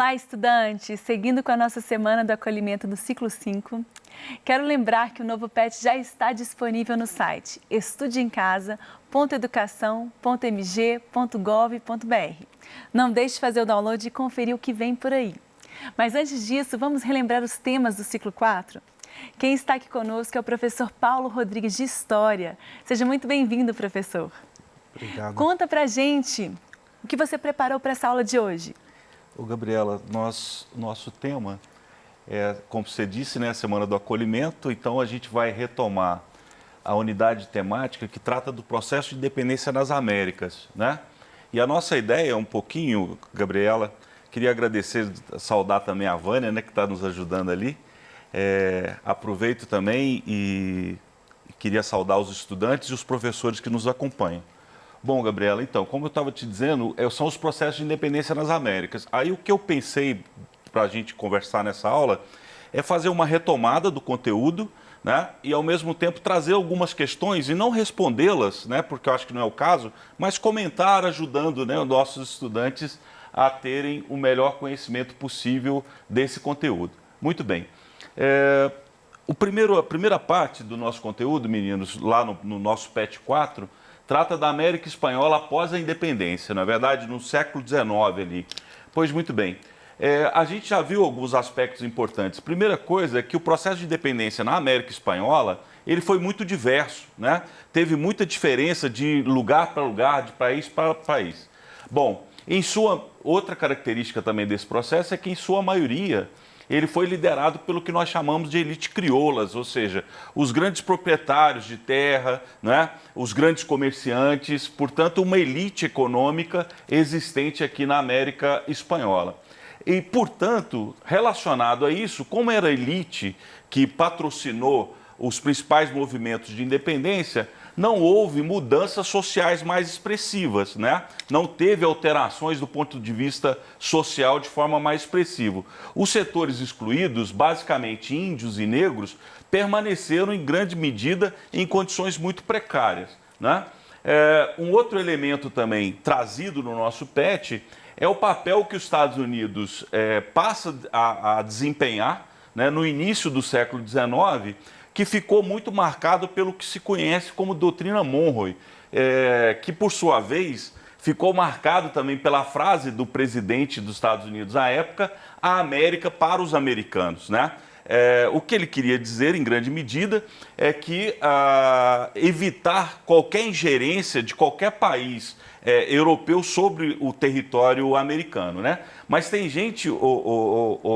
Olá, estudantes! Seguindo com a nossa semana do acolhimento do ciclo 5, quero lembrar que o novo PET já está disponível no site estudeemcasa.educação.mg.gov.br. Não deixe de fazer o download e conferir o que vem por aí. Mas antes disso, vamos relembrar os temas do ciclo 4? Quem está aqui conosco é o professor Paulo Rodrigues, de História. Seja muito bem-vindo, professor. Obrigado. Conta pra gente o que você preparou para essa aula de hoje. Ô, Gabriela, nosso tema é, como você disse, né, a Semana do Acolhimento, então a gente vai retomar a unidade temática que trata do processo de independência nas Américas, né? E a nossa ideia um pouquinho, Gabriela, queria agradecer, saudar também a Vânia, né, que está nos ajudando ali. Aproveito também e queria saudar os estudantes e os professores que nos acompanham. Bom, Gabriela, então, como eu estava te dizendo, são os processos de independência nas Américas. Aí o que eu pensei para a gente conversar nessa aula é fazer uma retomada do conteúdo, né? E ao mesmo tempo trazer algumas questões e não respondê-las, né? Porque eu acho que não é o caso, mas comentar ajudando, né, os nossos estudantes a terem o melhor conhecimento possível desse conteúdo. Muito bem. A primeira parte do nosso conteúdo, meninos, lá no nosso PET 4, trata da América Espanhola após a independência, na verdade, no século XIX ali. Pois muito bem, a gente já viu alguns aspectos importantes. Primeira coisa é que o processo de independência na América Espanhola, ele foi muito diverso, né? Teve muita diferença de lugar para lugar, de país para país. Bom, outra característica também desse processo é que, em sua maioria, ele foi liderado pelo que nós chamamos de elite crioulas, ou seja, os grandes proprietários de terra, né, os grandes comerciantes, portanto, uma elite econômica existente aqui na América Espanhola. E, portanto, relacionado a isso, como era a elite que patrocinou os principais movimentos de independência, não houve mudanças sociais mais expressivas, né? Não teve alterações do ponto de vista social de forma mais expressiva. Os setores excluídos, basicamente índios e negros, permaneceram em grande medida em condições muito precárias, né? Um outro elemento também trazido no nosso PET é o papel que os Estados Unidos passa a desempenhar, né, no início do século XIX, que ficou muito marcado pelo que se conhece como doutrina Monroe, que, por sua vez, ficou marcado também pela frase do presidente dos Estados Unidos à época, a América para os americanos, né? O que ele queria dizer, em grande medida, é que evitar qualquer ingerência de qualquer país europeu sobre o território americano, né? Mas tem gente,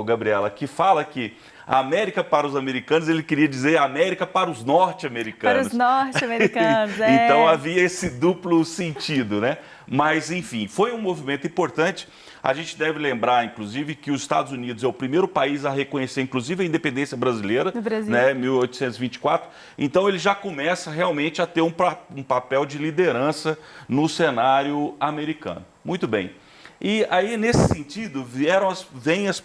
Gabriela, que fala que a América para os americanos, ele queria dizer América para os norte-americanos. Para os norte-americanos, Então havia esse duplo sentido, né? Mas, enfim, foi um movimento importante. A gente deve lembrar, inclusive, que os Estados Unidos é o primeiro país a reconhecer, inclusive, a independência brasileira, no Brasil, né, 1824. Então, ele já começa realmente a ter um papel de liderança no cenário americano. Muito bem. E aí, nesse sentido, vêm as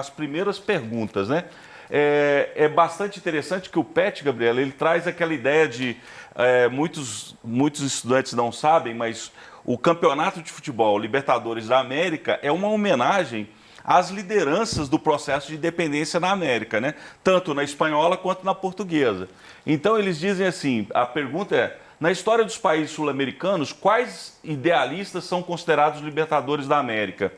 primeiras perguntas, né? É bastante interessante que o PET, Gabriela, ele traz aquela ideia de... muitos estudantes não sabem, mas o campeonato de futebol Libertadores da América é uma homenagem às lideranças do processo de independência na América, né? Tanto na espanhola quanto na portuguesa. Então, eles dizem assim, a pergunta é: na história dos países sul-americanos, quais idealistas são considerados libertadores da América?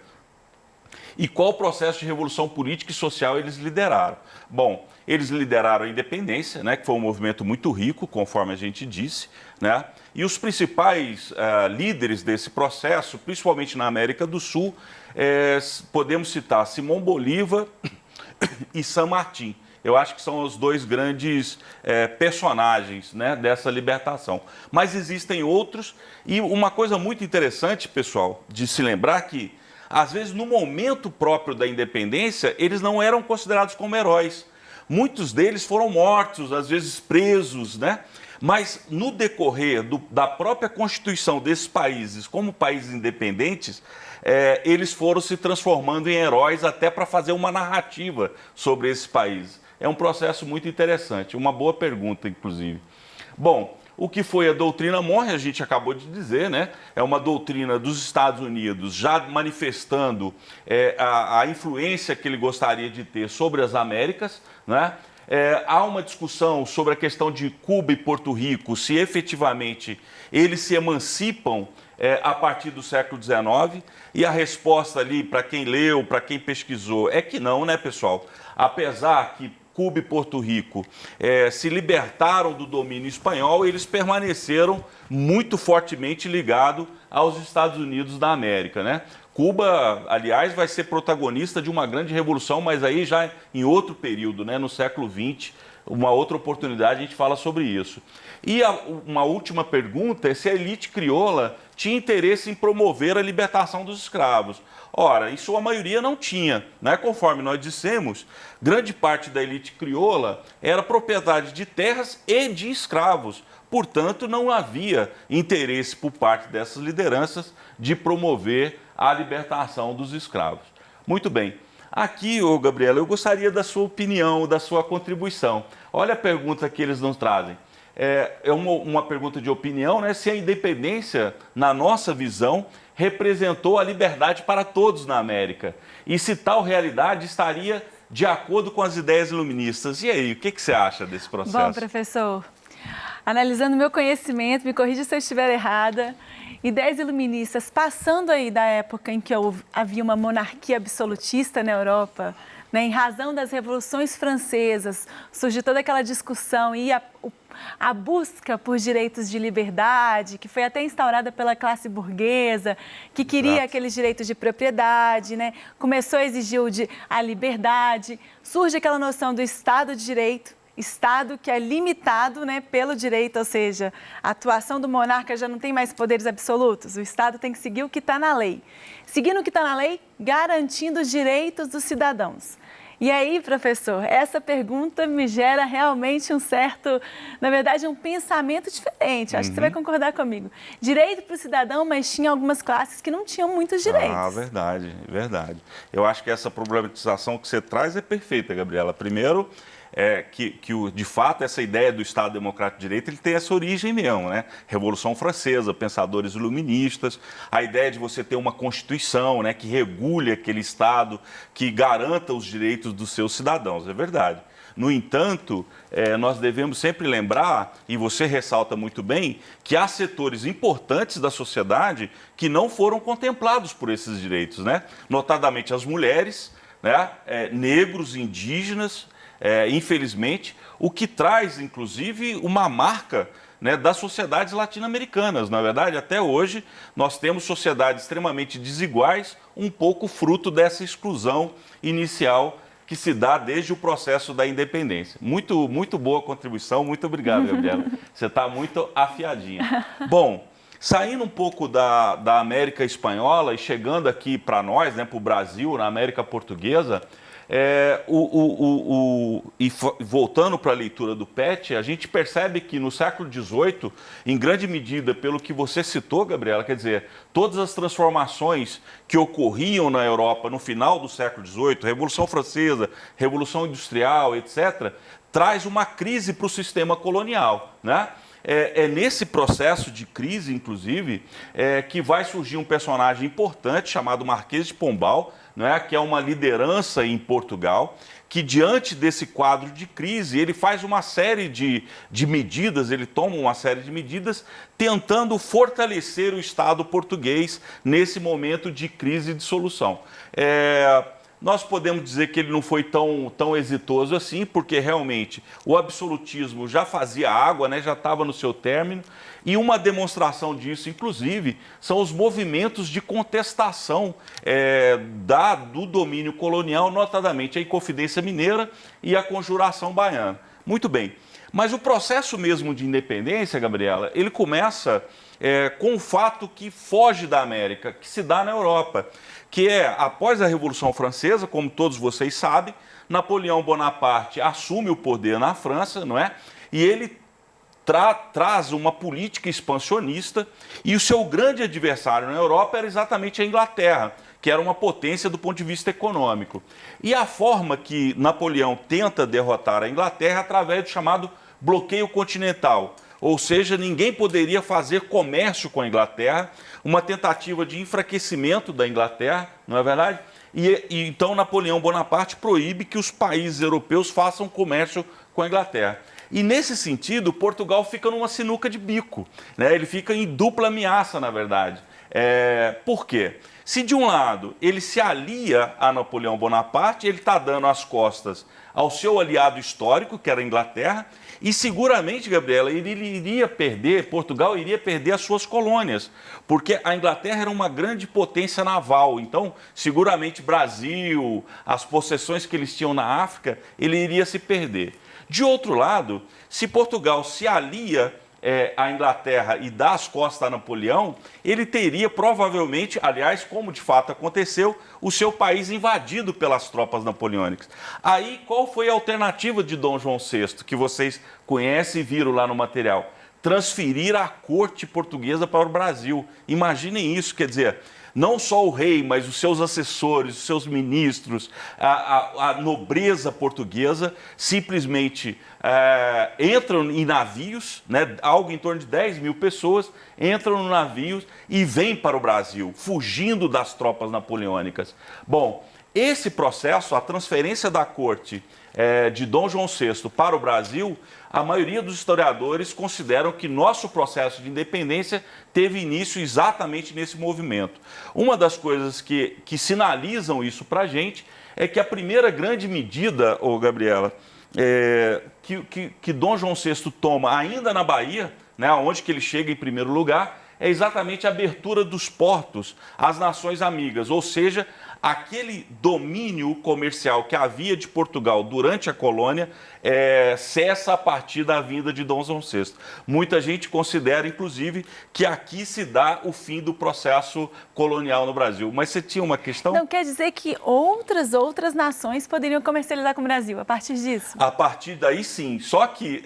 E qual processo de revolução política e social eles lideraram? Bom, eles lideraram a independência, né, que foi um movimento muito rico, conforme a gente disse, né? E os principais líderes desse processo, principalmente na América do Sul, podemos citar Simão Bolívar e San Martín. Eu acho que são os dois grandes personagens, né, dessa libertação. Mas existem outros, e uma coisa muito interessante, pessoal, de se lembrar que, às vezes, no momento próprio da independência, eles não eram considerados como heróis. Muitos deles foram mortos, às vezes presos, né? Mas no decorrer da própria constituição desses países, como países independentes, eles foram se transformando em heróis até para fazer uma narrativa sobre esses países. É um processo muito interessante, uma boa pergunta, inclusive. Bom, O que foi a doutrina Monroe, a gente acabou de dizer, né? É uma doutrina dos Estados Unidos já manifestando a influência que ele gostaria de ter sobre as Américas, né? Há uma discussão sobre a questão de Cuba e Porto Rico, se efetivamente eles se emancipam a partir do século XIX, e a resposta ali, para quem leu, para quem pesquisou, é que não, né, pessoal? Apesar que Cuba e Porto Rico se libertaram do domínio espanhol, eles permaneceram muito fortemente ligados aos Estados Unidos da América, né? Cuba, aliás, vai ser protagonista de uma grande revolução, mas aí já em outro período, né, no século XX, uma outra oportunidade a gente fala sobre isso. E uma última pergunta é se a elite crioula tinha interesse em promover a libertação dos escravos. Ora, em sua maioria não tinha, né? Conforme nós dissemos, grande parte da elite crioula era propriedade de terras e de escravos. Portanto, não havia interesse por parte dessas lideranças de promover a libertação dos escravos. Muito bem. Aqui, Gabriela, eu gostaria da sua opinião, da sua contribuição. Olha a pergunta que eles nos trazem. É uma pergunta de opinião, né? Se a independência, na nossa visão, representou a liberdade para todos na América. E se tal realidade estaria de acordo com as ideias iluministas. E aí, o que você acha desse processo? Bom, professor, analisando meu conhecimento, me corrija se eu estiver errada, ideias iluministas, passando aí da época em que havia uma monarquia absolutista na Europa, né, em razão das revoluções francesas, surgiu toda aquela discussão e a busca por direitos de liberdade, que foi até instaurada pela classe burguesa, que queria aqueles direitos de propriedade, né? Começou a exigir a liberdade, surge aquela noção do Estado de Direito, Estado que é limitado, né, pelo direito, ou seja, a atuação do monarca já não tem mais poderes absolutos, o Estado tem que seguir o que está na lei. Seguindo o que está na lei, garantindo os direitos dos cidadãos. E aí, professor, essa pergunta me gera realmente na verdade, um pensamento diferente. Acho que você vai concordar comigo. Direito para o cidadão, mas tinha algumas classes que não tinham muitos direitos. Ah, verdade, verdade. Eu acho que essa problematização que você traz é perfeita, Gabriela. Primeiro, de fato, essa ideia do Estado Democrático de Direito, ele tem essa origem mesmo, né? Revolução Francesa, pensadores iluministas, a ideia de você ter uma Constituição, né, que regule aquele Estado, que garanta os direitos dos seus cidadãos, é verdade. No entanto, nós devemos sempre lembrar, e você ressalta muito bem, que há setores importantes da sociedade que não foram contemplados por esses direitos, né? Notadamente as mulheres, né, negros, indígenas, infelizmente, o que traz, inclusive, uma marca, né, das sociedades latino-americanas. Na verdade, até hoje, nós temos sociedades extremamente desiguais, um pouco fruto dessa exclusão inicial que se dá desde o processo da independência. Muito, muito boa contribuição, muito obrigado, Gabriela. Você está muito afiadinha. Bom, saindo um pouco da América Espanhola e chegando aqui para nós, né, para o Brasil, na América Portuguesa, voltando para a leitura do Pet, a gente percebe que no século XVIII, em grande medida pelo que você citou, Gabriela, quer dizer, todas as transformações que ocorriam na Europa no final do século XVIII, Revolução Francesa, Revolução Industrial, etc., traz uma crise para o sistema colonial, né? É nesse processo de crise, inclusive, que vai surgir um personagem importante chamado Marquês de Pombal, né, que é uma liderança em Portugal, que diante desse quadro de crise, ele faz uma série de medidas, ele toma uma série de medidas tentando fortalecer o Estado português nesse momento de crise e de dissolução. Nós podemos dizer que ele não foi tão exitoso assim, porque realmente o absolutismo já fazia água, né, já estava no seu término, e uma demonstração disso, inclusive, são os movimentos de contestação do domínio colonial, notadamente a Inconfidência Mineira e a Conjuração Baiana. Muito bem, mas o processo mesmo de independência, Gabriela, ele começa com um fato que foge da América, que se dá na Europa, que após a Revolução Francesa, como todos vocês sabem, Napoleão Bonaparte assume o poder na França, não é? E ele traz uma política expansionista, e o seu grande adversário na Europa era exatamente a Inglaterra, que era uma potência do ponto de vista econômico. E a forma que Napoleão tenta derrotar a Inglaterra é através do chamado bloqueio continental. ou seja, ninguém poderia fazer comércio com a Inglaterra, uma tentativa de enfraquecimento da Inglaterra, não é verdade? E então Napoleão Bonaparte proíbe que os países europeus façam comércio com a Inglaterra. E nesse sentido, Portugal fica numa sinuca de bico, né? Ele fica em dupla ameaça, na verdade. Por quê? Se de um lado ele se alia a Napoleão Bonaparte, ele está dando as costas ao seu aliado histórico, que era a Inglaterra, e seguramente, Gabriela, Portugal iria perder as suas colônias, porque a Inglaterra era uma grande potência naval, então seguramente Brasil, as possessões que eles tinham na África, ele iria se perder. De outro lado, se Portugal se alia à Inglaterra e dá as costas a Napoleão, ele teria provavelmente, aliás, como de fato aconteceu, o seu país invadido pelas tropas napoleônicas. Aí, qual foi a alternativa de Dom João VI, que vocês conhecem e viram lá no material? Transferir a corte portuguesa para o Brasil. Imaginem isso, quer dizer, não só o rei, mas os seus assessores, os seus ministros, a nobreza portuguesa simplesmente entram em navios, né, algo em torno de 10 mil pessoas, entram no navio e vêm para o Brasil, fugindo das tropas napoleônicas. Bom, esse processo, a transferência da corte de Dom João VI para o Brasil, a maioria dos historiadores consideram que nosso processo de independência teve início exatamente nesse movimento. Uma das coisas que sinalizam isso para a gente é que a primeira grande medida, Gabriela, que Dom João VI toma ainda na Bahia, né, onde que ele chega em primeiro lugar, é exatamente a abertura dos portos às nações amigas, ou seja, aquele domínio comercial que havia de Portugal durante a colônia cessa a partir da vinda de Dom João VI. Muita gente considera, inclusive, que aqui se dá o fim do processo colonial no Brasil. Mas você tinha uma questão? Não quer dizer que outras nações poderiam comercializar com o Brasil a partir disso? A partir daí, sim. Só que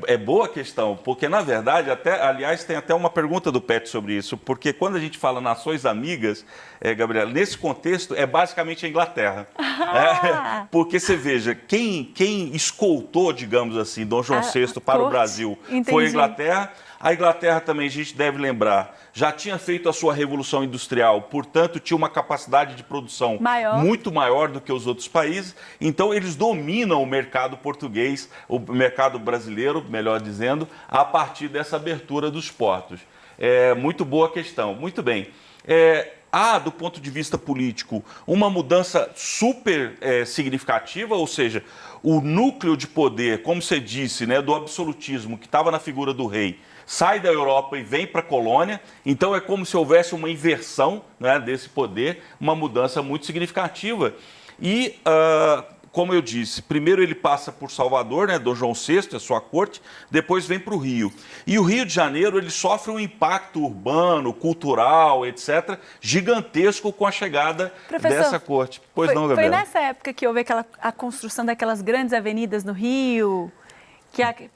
é boa a questão, porque, na verdade, aliás, tem até uma pergunta do Pet sobre isso, porque quando a gente fala nações amigas, Gabriela, nesse contexto é basicamente a Inglaterra. Porque você veja, quem escoltou, digamos assim, Dom João VI para o Brasil foi a Inglaterra. A Inglaterra também, a gente deve lembrar, já tinha feito a sua revolução industrial, portanto, tinha uma capacidade de produção muito maior do que os outros países. Então, eles dominam o mercado português, o mercado brasileiro, melhor dizendo, a partir dessa abertura dos portos. Muito boa questão. Muito bem. Há, do ponto de vista político, uma mudança super significativa, ou seja, o núcleo de poder, como você disse, né, do absolutismo que estava na figura do rei, sai da Europa e vem para a colônia, então é como se houvesse uma inversão, né, desse poder, uma mudança muito significativa. E, como eu disse, primeiro ele passa por Salvador, né, Dom João VI, a sua corte, depois vem para o Rio. E o Rio de Janeiro ele sofre um impacto urbano, cultural, etc., gigantesco com a chegada dessa corte. Pois não, Gabriela? Foi nessa época que houve a construção daquelas grandes avenidas no Rio?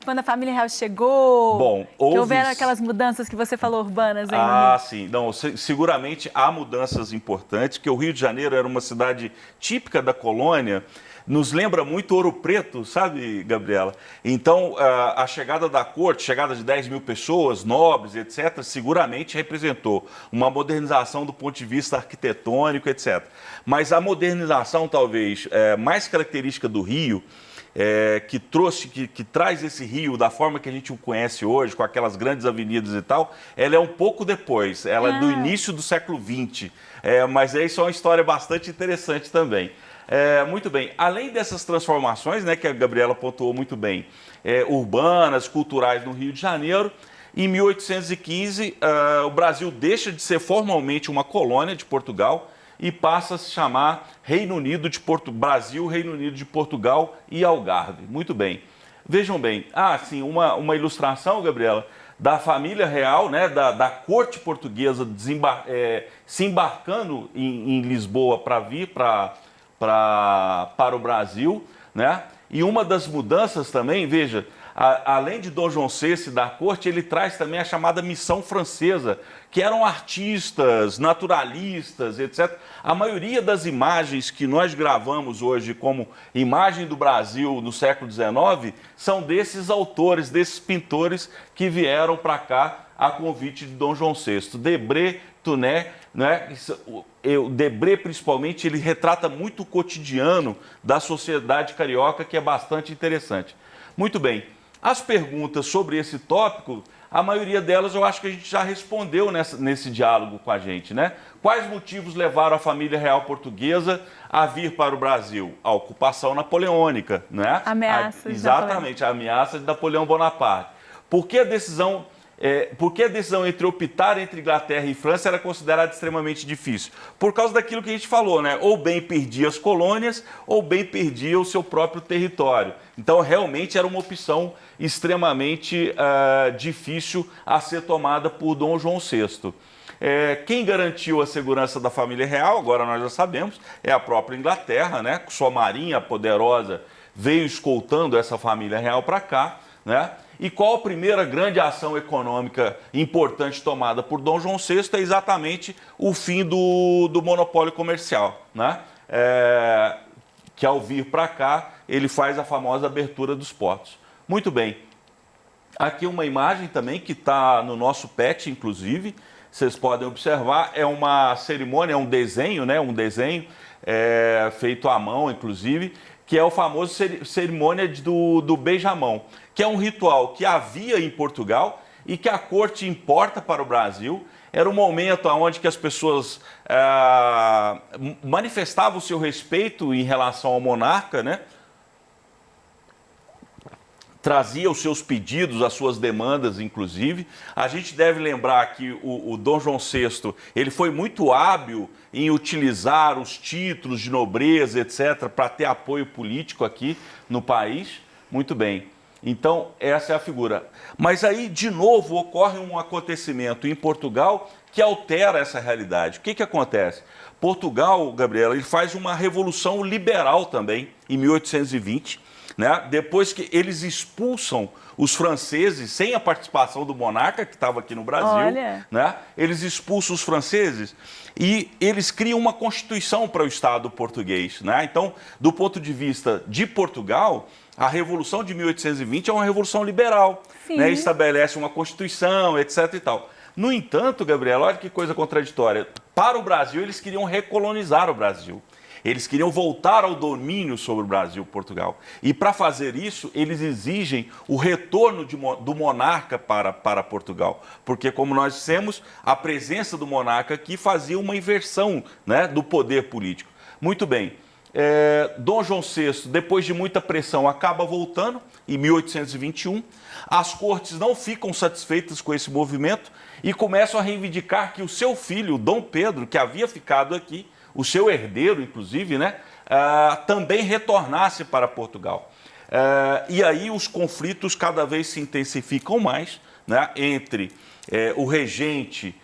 Quando a família real chegou, que houveram aquelas mudanças que você falou urbanas aí sim. Não, seguramente há mudanças importantes, porque o Rio de Janeiro era uma cidade típica da colônia, nos lembra muito Ouro Preto, sabe, Gabriela? Então, a chegada da corte, chegada de 10 mil pessoas, nobres, etc., seguramente representou uma modernização do ponto de vista arquitetônico, etc. Mas a modernização, talvez, mais característica do Rio, que traz esse Rio da forma que a gente o conhece hoje, com aquelas grandes avenidas e tal, ela é um pouco depois, ela é do início do século XX, mas isso é uma história bastante interessante também. Muito bem, além dessas transformações, né, que a Gabriela pontuou muito bem, urbanas, culturais no Rio de Janeiro, em 1815 o Brasil deixa de ser formalmente uma colônia de Portugal e passa a se chamar Reino Unido de Brasil, Reino Unido de Portugal e Algarve. Muito bem. Vejam bem, sim, uma ilustração, Gabriela, da família real, né, da corte portuguesa se embarcando em Lisboa para vir para o Brasil, né? E uma das mudanças também, veja, além de Dom João VI e da corte, ele traz também a chamada missão francesa, que eram artistas, naturalistas, etc. A maioria das imagens que nós gravamos hoje como imagem do Brasil no século XIX são desses autores, desses pintores que vieram para cá a convite de Dom João VI. Debré, Tuné, né? O Debré, principalmente, ele retrata muito o cotidiano da sociedade carioca, que é bastante interessante. Muito bem. As perguntas sobre esse tópico, a maioria delas eu acho que a gente já respondeu nesse diálogo com a gente, né? Quais motivos levaram a família real portuguesa a vir para o Brasil? A ocupação napoleônica, né? Exatamente, a ameaça de Napoleão Bonaparte. Por que a decisão entre optar entre Inglaterra e França era considerada extremamente difícil? Por causa daquilo que a gente falou, né? Ou bem perdia as colônias, ou bem perdia o seu próprio território. Então, realmente era uma opção extremamente difícil a ser tomada por Dom João VI. Quem garantiu a segurança da família real, agora nós já sabemos, é a própria Inglaterra, né? Sua marinha poderosa veio escoltando essa família real para cá, né? E qual a primeira grande ação econômica importante tomada por Dom João VI? É exatamente o fim do monopólio comercial, né? Que ao vir para cá, ele faz a famosa abertura dos portos. Muito bem. Aqui uma imagem também que está no nosso PET, inclusive, vocês podem observar, é uma cerimônia, é um desenho, né? Um desenho feito à mão, inclusive, que é o famoso cerimônia do beijamão, que é um ritual que havia em Portugal e que a corte importa para o Brasil. Era um momento onde que as pessoas manifestavam o seu respeito em relação ao monarca, né? Trazia os seus pedidos, as suas demandas, inclusive. A gente deve lembrar que o Dom João VI, ele foi muito hábil em utilizar os títulos de nobreza, etc., para ter apoio político aqui no país. Muito bem. Então, essa é a figura. Mas aí, de novo, ocorre um acontecimento em Portugal que altera essa realidade. O que acontece? Portugal, Gabriela, ele faz uma revolução liberal também, em 1820, né? Depois que eles expulsam os franceses, sem a participação do monarca, que estava aqui no Brasil, né? Eles expulsam os franceses e eles criam uma constituição para o Estado português, né? Então, do ponto de vista de Portugal, a Revolução de 1820 é uma revolução liberal, né? Estabelece uma constituição, etc. e tal. No entanto, Gabriela, olha que coisa contraditória. Para o Brasil, eles queriam recolonizar o Brasil. Eles queriam voltar ao domínio sobre o Brasil, Portugal. E para fazer isso, eles exigem o retorno do monarca para Portugal. Porque, como nós dissemos, a presença do monarca aqui fazia uma inversão, né, do poder político. Muito bem. Dom João VI, depois de muita pressão, acaba voltando em 1821. As cortes não ficam satisfeitas com esse movimento e começam a reivindicar que o seu filho, Dom Pedro, que havia ficado aqui, o seu herdeiro, inclusive, né, também retornasse para Portugal. E aí os conflitos cada vez se intensificam mais, né, entre o regente,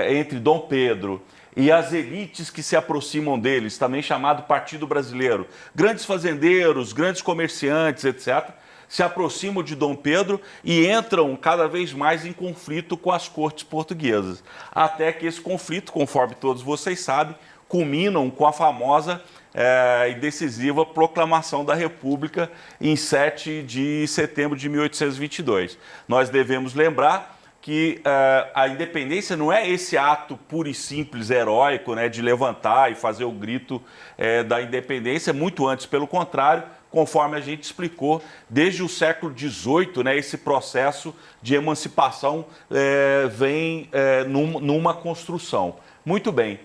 entre Dom Pedro e as elites que se aproximam deles, também chamado Partido Brasileiro. Grandes fazendeiros, grandes comerciantes, etc., se aproximam de Dom Pedro e entram cada vez mais em conflito com as cortes portuguesas. Até que esse conflito, conforme todos vocês sabem, culminam com a famosa e decisiva proclamação da República em 7 de setembro de 1822. Nós devemos lembrar que a independência não é esse ato puro e simples, heróico, né, de levantar e fazer o grito da independência, muito antes, pelo contrário, conforme a gente explicou, desde o século XVIII, né, esse processo de emancipação vem numa construção. Muito bem.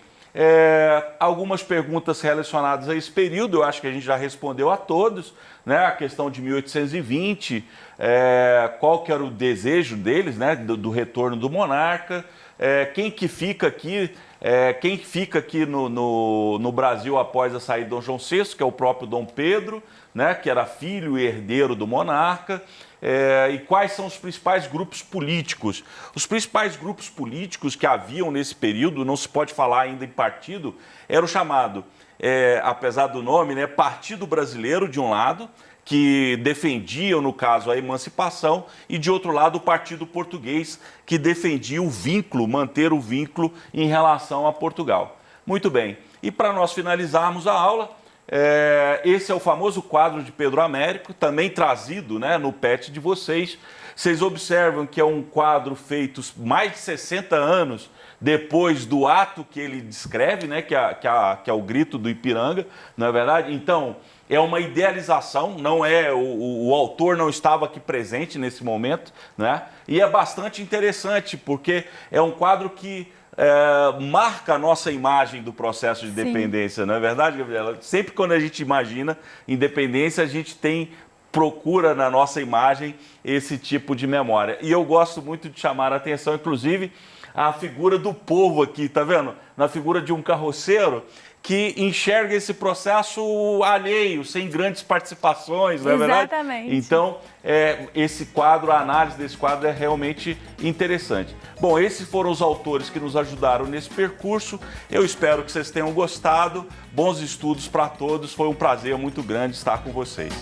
Algumas perguntas relacionadas a esse período, eu acho que a gente já respondeu a todos, né? A questão de 1820, qual que era o desejo deles, né? do retorno do monarca, quem fica aqui no Brasil após a saída de Dom João VI, que é o próprio Dom Pedro, né? Que era filho e herdeiro do monarca. E quais são os principais grupos políticos? Os principais grupos políticos que haviam nesse período, não se pode falar ainda em partido, era o chamado, apesar do nome, né, Partido Brasileiro, de um lado, que defendiam, no caso, a emancipação, e de outro lado o Partido Português, que defendia o vínculo, manter o vínculo em relação a Portugal. Muito bem, e para nós finalizarmos a aula, esse é o famoso quadro de Pedro Américo, também trazido, né, no PET de vocês. Vocês observam que é um quadro feito mais de 60 anos depois do ato que ele descreve, né, que é o grito do Ipiranga, não é verdade? Então, é uma idealização, não é o autor não estava aqui presente nesse momento, né? E é bastante interessante, porque é um quadro que marca a nossa imagem do processo de independência, não é verdade, Gabriela? Sempre quando a gente imagina independência, a gente procura na nossa imagem esse tipo de memória. E eu gosto muito de chamar a atenção, inclusive, a figura do povo aqui, tá vendo? Na figura de um carroceiro que enxerga esse processo alheio, sem grandes participações, não é verdade? Exatamente. Então, esse quadro, a análise desse quadro é realmente interessante. Bom, esses foram os autores que nos ajudaram nesse percurso. Eu espero que vocês tenham gostado. Bons estudos para todos. Foi um prazer muito grande estar com vocês.